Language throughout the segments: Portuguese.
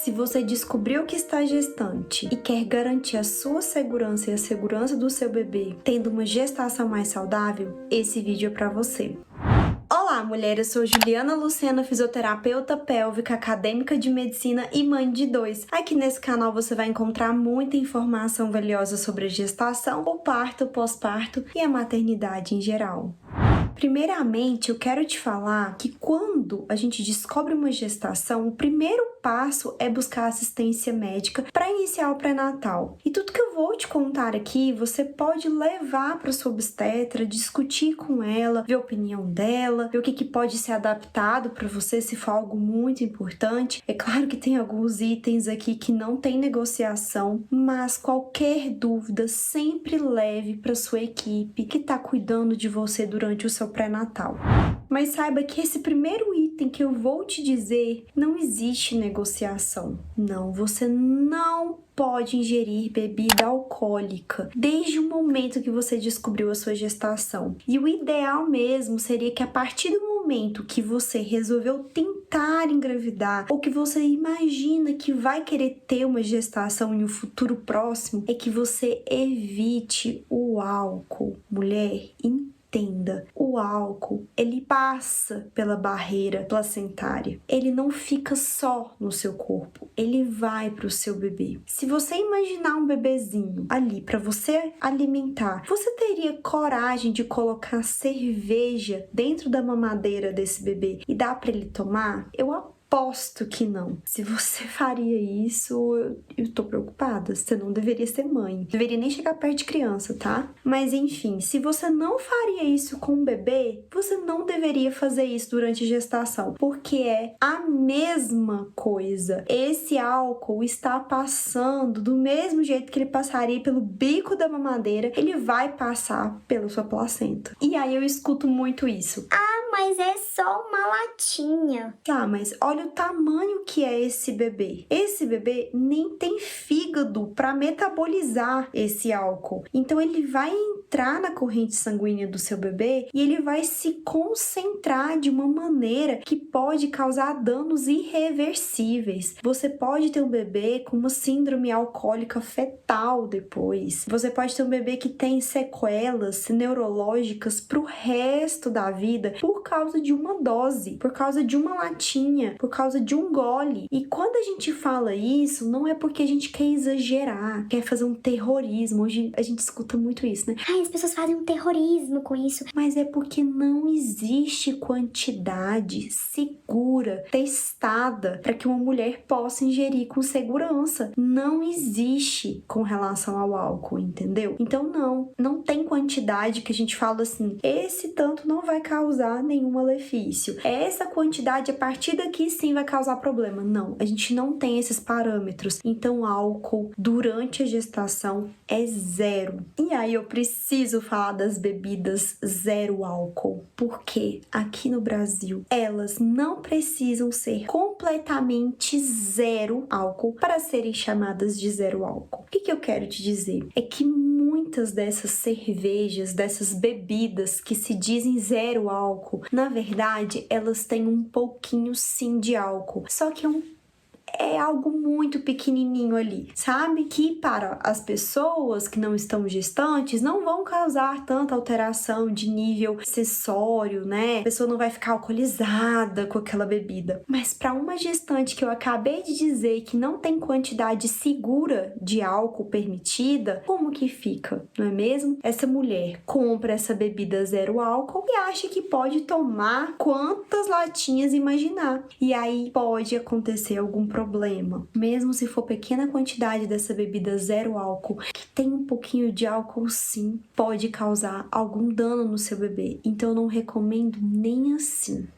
Se você descobriu que está gestante e quer garantir a sua segurança e a segurança do seu bebê tendo uma gestação mais saudável, esse vídeo é para você. Olá, mulher! Eu sou Juliana Lucena, fisioterapeuta pélvica, acadêmica de medicina e mãe de 2. Aqui nesse canal você vai encontrar muita informação valiosa sobre a gestação, o parto, o pós-parto e a maternidade em geral. Primeiramente, eu quero te falar que quando a gente descobre uma gestação, o primeiro passo é buscar assistência médica para iniciar o pré-natal. E tudo que eu vou te contar aqui, você pode levar para sua obstetra, discutir com ela, ver a opinião dela, ver o que pode ser adaptado para você se for algo muito importante. É claro que tem alguns itens aqui que não tem negociação, mas qualquer dúvida sempre leve para sua equipe que está cuidando de você durante o seu pré-natal. Mas saiba que esse primeiro item que eu vou te dizer, não existe negociação. Não, você não pode ingerir bebida alcoólica desde o momento que você descobriu a sua gestação. E o ideal mesmo seria que a partir do momento que você resolveu tentar engravidar ou que você imagina que vai querer ter uma gestação em um futuro próximo, é que você evite o álcool. Mulher, entenda, o álcool, ele passa pela barreira placentária. Ele não fica só no seu corpo, ele vai para o seu bebê. Se você imaginar um bebezinho ali para você alimentar, você teria coragem de colocar cerveja dentro da mamadeira desse bebê e dar para ele tomar? Eu aposto que não. Se você faria isso, eu tô preocupada. Você não deveria ser mãe. Não deveria nem chegar perto de criança, tá? Mas enfim, se você não faria isso com um bebê, você não deveria fazer isso durante a gestação, porque é a mesma coisa. Esse álcool está passando do mesmo jeito que ele passaria pelo bico da mamadeira, ele vai passar pela sua placenta. E aí eu escuto muito isso. Mas é só uma latinha. Tá, mas olha o tamanho que é esse bebê. Esse bebê nem tem fígado para metabolizar esse álcool. Então ele vai entrar na corrente sanguínea do seu bebê e ele vai se concentrar de uma maneira que pode causar danos irreversíveis. Você pode ter um bebê com uma síndrome alcoólica fetal depois. Você pode ter um bebê que tem sequelas neurológicas pro resto da vida por causa de uma dose, por causa de uma latinha, por causa de um gole. E quando a gente fala isso, não é porque a gente quer exagerar, quer fazer um terrorismo. Hoje a gente escuta muito isso, né? As pessoas fazem um terrorismo com isso. Mas é porque não existe quantidade segura, testada, para que uma mulher possa ingerir com segurança. Não existe com relação ao álcool, entendeu? Então não tem quantidade que a gente fala assim, esse tanto não vai causar nenhum malefício. Essa quantidade, a partir daqui sim vai causar problema. Não, a gente não tem esses parâmetros. Então, álcool durante a gestação é 0. E aí eu preciso falar das bebidas 0 álcool, porque aqui no Brasil elas não precisam ser completamente 0 álcool para serem chamadas de 0 álcool. O que eu quero te dizer? É que muitas dessas cervejas, dessas bebidas que se dizem 0 álcool, na verdade, elas têm um pouquinho sim de álcool, só que é algo muito pequenininho ali, sabe? Que para as pessoas que não estão gestantes não vão causar tanta alteração de nível acessório, né? A pessoa não vai ficar alcoolizada com aquela bebida. Mas para uma gestante que eu acabei de dizer que não tem quantidade segura de álcool permitida, como que fica, não é mesmo? Essa mulher compra essa bebida 0 álcool e acha que pode tomar quantas latinhas imaginar. E aí pode acontecer algum problema. Mesmo se for pequena quantidade dessa bebida 0 álcool, que tem um pouquinho de álcool sim, pode causar algum dano no seu bebê. Então eu não recomendo nem assim.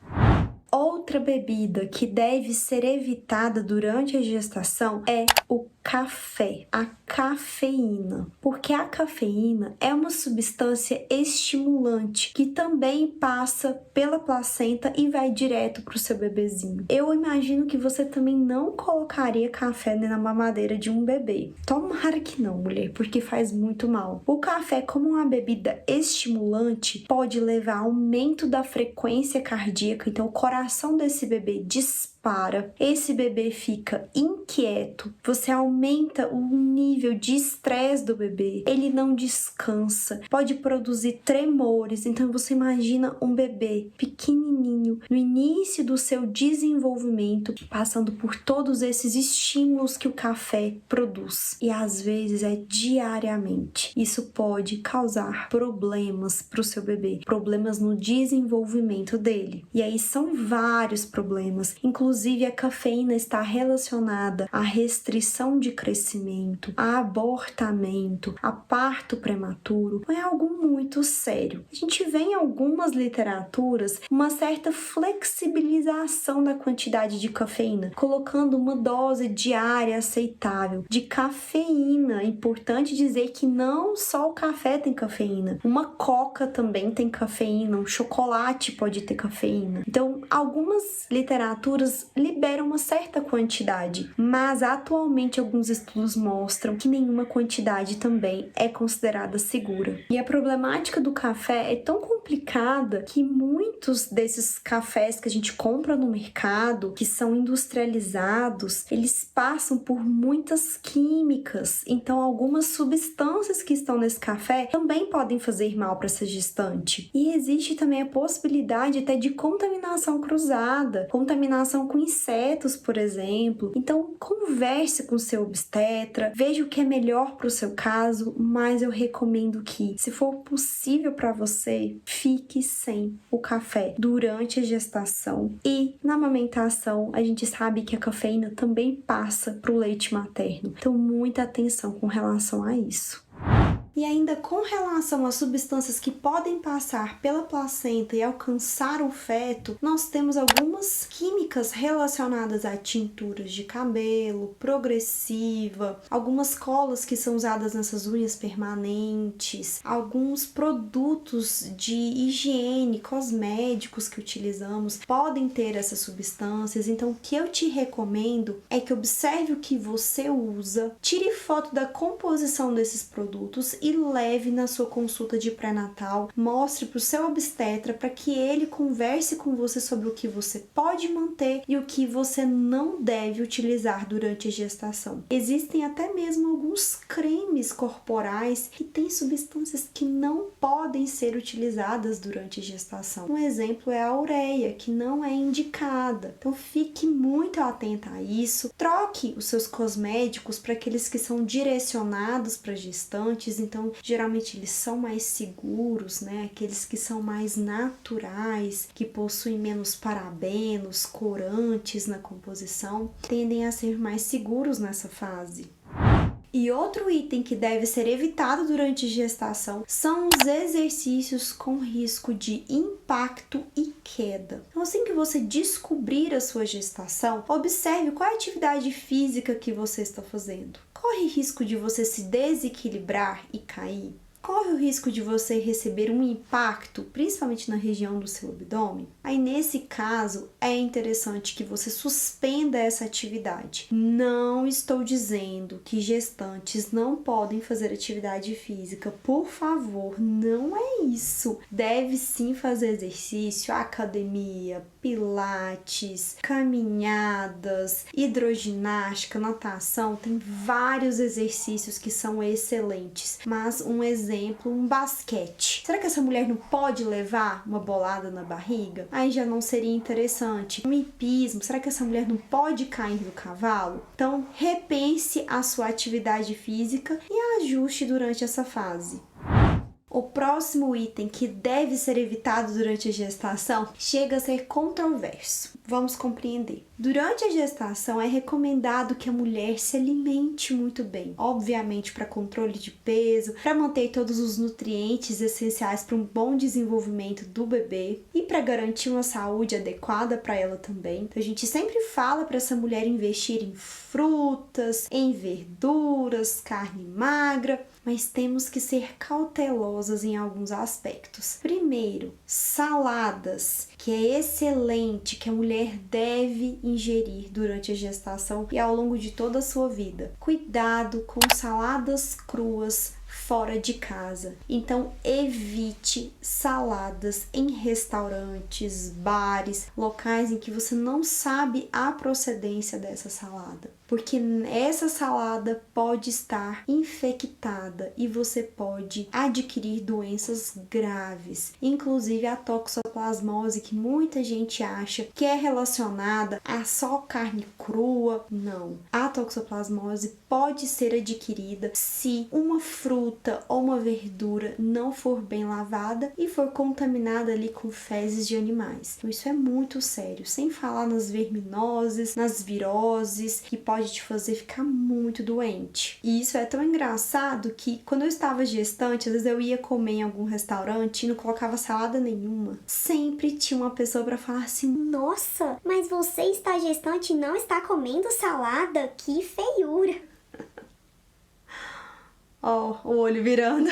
Outra bebida que deve ser evitada durante a gestação é o café, a cafeína, porque a cafeína é uma substância estimulante que também passa pela placenta e vai direto para o seu bebezinho. Eu imagino que você também não colocaria café na mamadeira de um bebê. Tomara que não, mulher, porque faz muito mal. O café, como uma bebida estimulante, pode levar a aumento da frequência cardíaca, então o coração desse bebê dispara dispara, esse bebê fica inquieto, você aumenta o nível de estresse do bebê, ele não descansa, pode produzir tremores. Então você imagina um bebê pequenininho, no início do seu desenvolvimento, passando por todos esses estímulos que o café produz. E às vezes é diariamente. Isso pode causar problemas para o seu bebê, problemas no desenvolvimento dele. E aí são vários problemas, inclusive a cafeína está relacionada à restrição de crescimento, a abortamento, a parto prematuro. É algo muito sério. A gente vê em algumas literaturas uma certa flexibilização da quantidade de cafeína, colocando uma dose diária aceitável de cafeína. É importante dizer que não só o café tem cafeína, uma coca também tem cafeína, um chocolate pode ter cafeína. Então, algumas literaturas liberam uma certa quantidade, mas atualmente alguns estudos mostram que nenhuma quantidade também é considerada segura. E a problemática do café é tão complicada que muitos desses cafés que a gente compra no mercado, que são industrializados, eles passam por muitas químicas. Então, algumas substâncias que estão nesse café também podem fazer mal para essa gestante. E existe também a possibilidade até de contaminação cruzada, contaminação com insetos, por exemplo. Então, converse com o seu obstetra, veja o que é melhor para o seu caso, mas eu recomendo que, se for possível para você, fique sem o café durante a gestação e na amamentação. A gente sabe que a cafeína também passa para o leite materno, então muita atenção com relação a isso. E ainda com relação às substâncias que podem passar pela placenta e alcançar o feto, nós temos algumas químicas relacionadas a tinturas de cabelo, progressiva, algumas colas que são usadas nessas unhas permanentes, alguns produtos de higiene, cosméticos que utilizamos podem ter essas substâncias. Então, o que eu te recomendo é que observe o que você usa, tire foto da composição desses produtos e leve na sua consulta de pré-natal, mostre para o seu obstetra para que ele converse com você sobre o que você pode manter e o que você não deve utilizar durante a gestação. Existem até mesmo alguns cremes corporais que têm substâncias que não podem ser utilizadas durante a gestação. Um exemplo é a ureia, que não é indicada. Então fique muito atenta a isso. Troque os seus cosméticos para aqueles que são direcionados para gestantes. Então, geralmente eles são mais seguros, né? Aqueles que são mais naturais, que possuem menos parabenos, corantes na composição, tendem a ser mais seguros nessa fase. E outro item que deve ser evitado durante a gestação são os exercícios com risco de impacto e queda. Então, assim que você descobrir a sua gestação, observe qual é a atividade física que você está fazendo. Corre risco de você se desequilibrar e cair? Corre o risco de você receber um impacto, principalmente na região do seu abdômen? Aí, nesse caso, é interessante que você suspenda essa atividade. Não estou dizendo que gestantes não podem fazer atividade física. Por favor, não é isso. Deve sim fazer exercício, academia, pilates, caminhadas, hidroginástica, natação. Tem vários exercícios que são excelentes, mas um exemplo, um basquete. Será que essa mulher não pode levar uma bolada na barriga? Aí já não seria interessante. Um hipismo, será que essa mulher não pode cair do cavalo? Então, repense a sua atividade física e ajuste durante essa fase. O próximo item que deve ser evitado durante a gestação chega a ser controverso. Vamos compreender. Durante a gestação é recomendado que a mulher se alimente muito bem, obviamente para controle de peso, para manter todos os nutrientes essenciais para um bom desenvolvimento do bebê e para garantir uma saúde adequada para ela também. Então, a gente sempre fala para essa mulher investir em frutas, em verduras, carne magra, mas temos que ser cautelosas em alguns aspectos. Primeiro, saladas, que é excelente, que a mulher deve ingerir durante a gestação e ao longo de toda a sua vida. Cuidado com saladas cruas fora de casa. Então evite saladas em restaurantes, bares, locais em que você não sabe a procedência dessa salada, porque essa salada pode estar infectada e você pode adquirir doenças graves, inclusive a toxoplasmose, que muita gente acha que é relacionada a só carne crua. Não, a toxoplasmose pode ser adquirida se uma fruta ou uma verdura não for bem lavada e for contaminada ali com fezes de animais. Então isso é muito sério, sem falar nas verminoses, nas viroses, que pode te fazer ficar muito doente. E isso é tão engraçado que quando eu estava gestante, às vezes eu ia comer em algum restaurante e não colocava salada nenhuma. Sempre tinha uma pessoa para falar assim: nossa, mas você está gestante e não está comendo salada? Que feiura! Ó, o olho virando.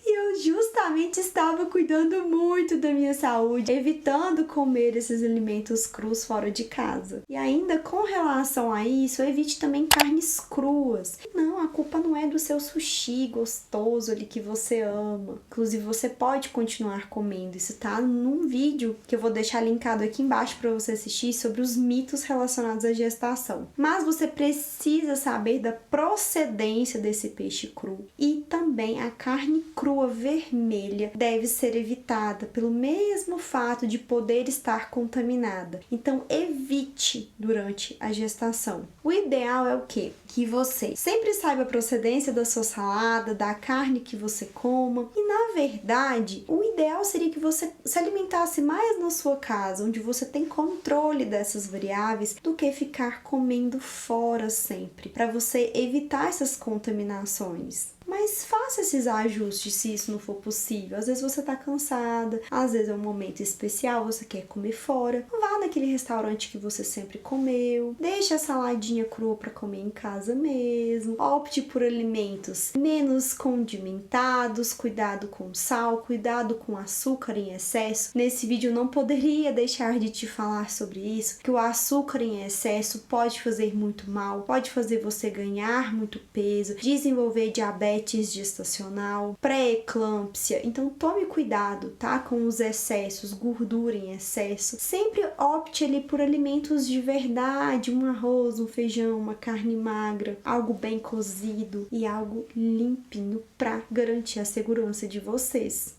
E eu justamente estava cuidando muito da minha saúde, evitando comer esses alimentos crus fora de casa. E ainda com relação a isso, evite também carnes cruas. Não, a culpa não é do seu sushi gostoso ali que você ama. Inclusive, você pode continuar comendo. Isso tá num vídeo que eu vou deixar linkado aqui embaixo para você assistir sobre os mitos relacionados à gestação. Mas você precisa saber da procedência desse peixe cru. E também a carne crua vermelha deve ser evitada pelo mesmo fato de poder estar contaminada. Então evite durante a gestação. O ideal é o quê? Que você sempre saiba a procedência da sua salada, da carne que você coma. E na verdade, o ideal seria que você se alimentasse mais na sua casa, onde você tem controle dessas variáveis, do que ficar comendo fora sempre, para você evitar essas contaminações. Mas faça esses ajustes se isso não for possível. Às vezes você tá cansada, às vezes é um momento especial, você quer comer fora. Vá naquele restaurante que você sempre comeu, deixe a saladinha crua para comer em casa mesmo. Opte por alimentos menos condimentados, cuidado com sal, cuidado com açúcar em excesso. Nesse vídeo eu não poderia deixar de te falar sobre isso, que o açúcar em excesso pode fazer muito mal, pode fazer você ganhar muito peso, desenvolver diabetes gestacional, pré-eclâmpsia. Então tome cuidado, tá? Com os excessos, gordura em excesso. Sempre opte ali por alimentos de verdade, um arroz, um feijão, uma carne magra, algo bem cozido e algo limpinho para garantir a segurança de vocês.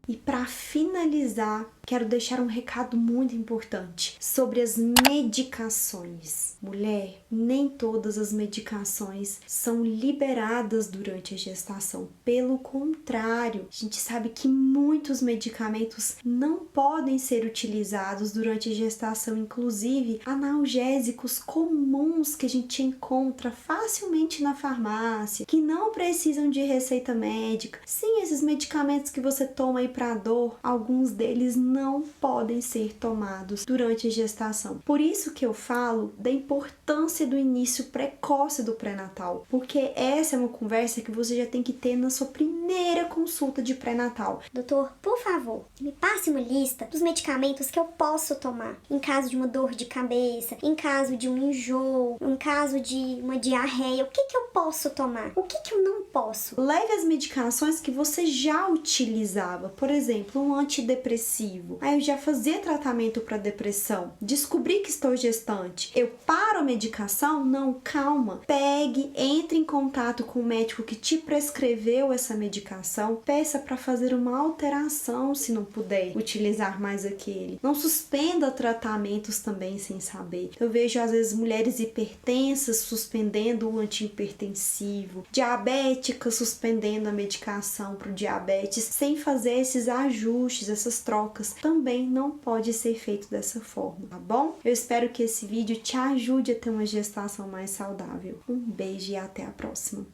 E para finalizar, quero deixar um recado muito importante sobre as medicações. Mulher, nem todas as medicações são liberadas durante a gestação. Pelo contrário, a gente sabe que muitos medicamentos não podem ser utilizados durante a gestação, inclusive analgésicos comuns que a gente encontra facilmente na farmácia, que não precisam de receita médica. Sim, esses medicamentos que você toma aí para dor, alguns deles não podem ser tomados durante a gestação. Por isso que eu falo da importância do início precoce do pré-natal, porque essa é uma conversa que você já tem que ter na sua primeira consulta de pré-natal. Doutor, por favor, me passe uma lista dos medicamentos que eu posso tomar em caso de uma dor de cabeça, em caso de um enjoo, em caso de uma diarreia. O que eu posso tomar? O que eu não posso? Leve as medicações que você já utilizava. Por exemplo, um antidepressivo. Aí eu já fazia tratamento para depressão. Descobri que estou gestante. Eu paro a medicação? Não, calma. Pegue, entre em contato com o médico que te prescreveu essa medicação. Peça para fazer uma alteração se não puder utilizar mais aquele. Não suspenda tratamentos também sem saber. Eu vejo às vezes mulheres hipertensas suspendendo o antihipertensivo, diabéticas suspendendo a medicação para o diabetes sem fazer esses ajustes, essas trocas. Também não pode ser feito dessa forma, tá bom? Eu espero que esse vídeo te ajude a ter uma gestação mais saudável. Um beijo e até a próxima!